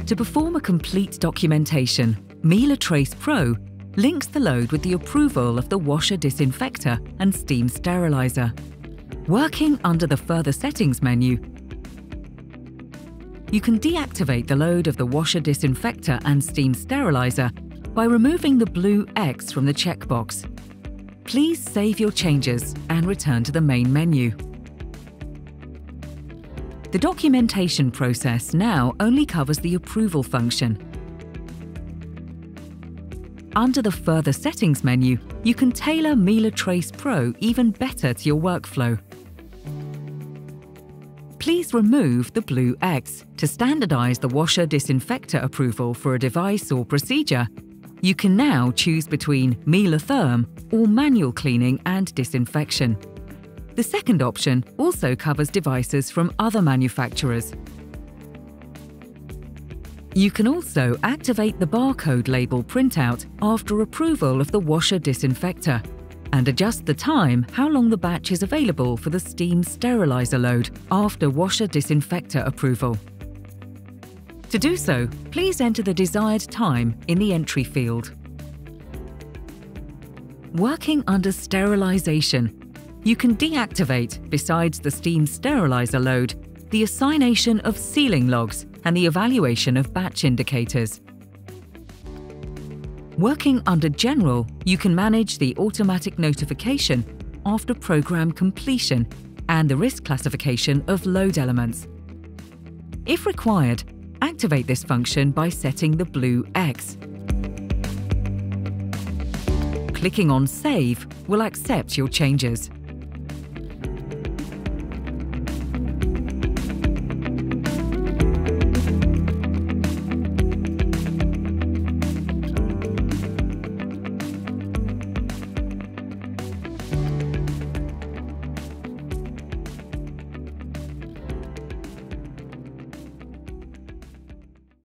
To perform a complete documentation, MELAtrace Pro links the load with the approval of the washer disinfector and steam sterilizer. Working under the Further Settings menu, you can deactivate the load of the washer disinfector and steam sterilizer by removing the blue X from the checkbox. Please save your changes and return to the main menu. The documentation process now only covers the approval function. Under the Further Settings menu, you can tailor MELAtrace Pro even better to your workflow. Please remove the blue X. To standardize the washer disinfector approval for a device or procedure, you can now choose between MELAtherm or manual cleaning and disinfection. The second option also covers devices from other manufacturers. You can also activate the barcode label printout after approval of the washer disinfector and adjust the time how long the batch is available for the steam sterilizer load after washer disinfector approval. To do so, please enter the desired time in the entry field. Working under sterilization, you can deactivate, besides the steam sterilizer load, the assignation of sealing logs and the evaluation of batch indicators. Working under General, you can manage the automatic notification after program completion and the risk classification of load elements. If required, activate this function by setting the blue X. Clicking on Save will accept your changes.